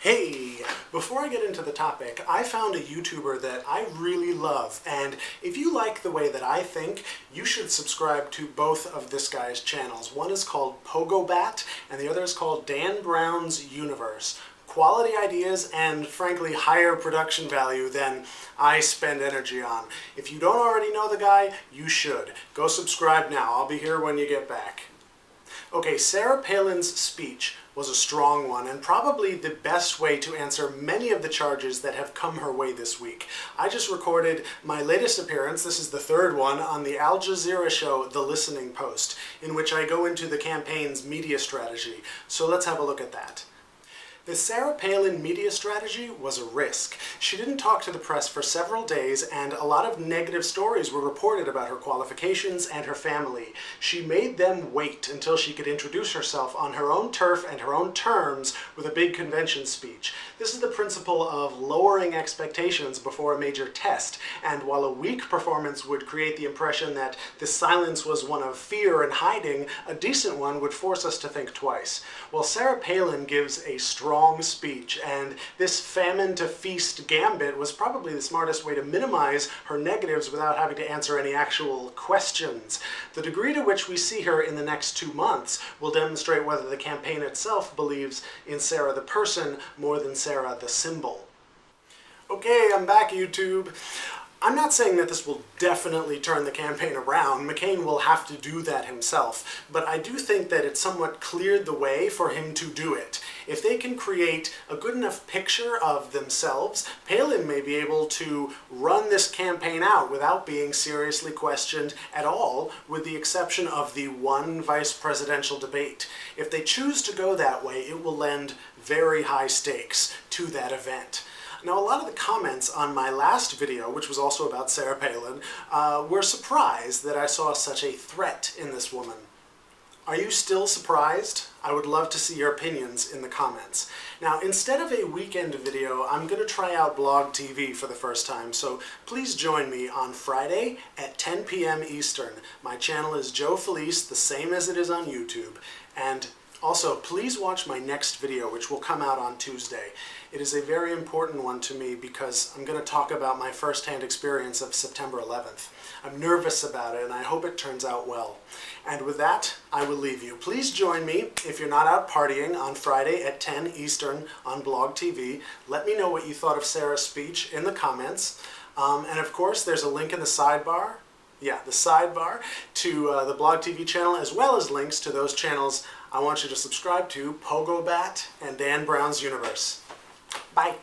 Hey, before I get into the topic, I found a YouTuber that I really love, and if you like the way that I think, you should subscribe to both of this guy's channels. One is called Pogobat, and the other is called Dan Brown's Universe. Quality ideas and, frankly, higher production value than I spend energy on. If you don't already know the guy, you should. Go subscribe now. I'll be here when you get back. Okay, Sarah Palin's speech was a strong one and probably the best way to answer many of the charges that have come her way this week. I just recorded my latest appearance, this is the third one, on the Al Jazeera show The Listening Post, in which I go into the campaign's media strategy. So let's have a look at that. The Sarah Palin media strategy was a risk. She didn't talk to the press for several days, and a lot of negative stories were reported about her qualifications and her family. She made them wait until she could introduce herself on her own turf and her own terms with a big convention speech. This is the principle of lowering expectations before a major test, and while a weak performance would create the impression that this silence was one of fear and hiding, a decent one would force us to think twice. While Sarah Palin gives a strong speech, and this famine to feast gambit was probably the smartest way to minimize her negatives without having to answer any actual questions. The degree to which we see her in the next 2 months will demonstrate whether the campaign itself believes in Sarah the person more than Sarah the symbol. Okay, I'm back, YouTube. I'm not saying that this will definitely turn the campaign around. McCain will have to do that himself, but I do think that it somewhat cleared the way for him to do it. If they can create a good enough picture of themselves, Palin may be able to run this campaign out without being seriously questioned at all, with the exception of the one vice presidential debate. If they choose to go that way, it will lend very high stakes to that event. Now, a lot of the comments on my last video, which was also about Sarah Palin, were surprised that I saw such a threat in this woman. Are you still surprised? I would love to see your opinions in the comments. Now, instead of a weekend video, I'm going to try out BlogTV for the first time, so please join me on Friday at 10 p.m. Eastern. My channel is Joe Felice, the same as it is on YouTube, and also, please watch my next video, which will come out on Tuesday. It is a very important one to me because I'm going to talk about my first-hand experience of September 11th. I'm nervous about it, and I hope it turns out well. And with that, I will leave you. Please join me if you're not out partying on Friday at 10 Eastern on BlogTV. Let me know what you thought of Sarah's speech in the comments. And of course, there's a link in the sidebar. Yeah, the sidebar to the BlogTV channel, as well as links to those channels I want you to subscribe to, Pogobat and Dan Brown's Universe. Bye.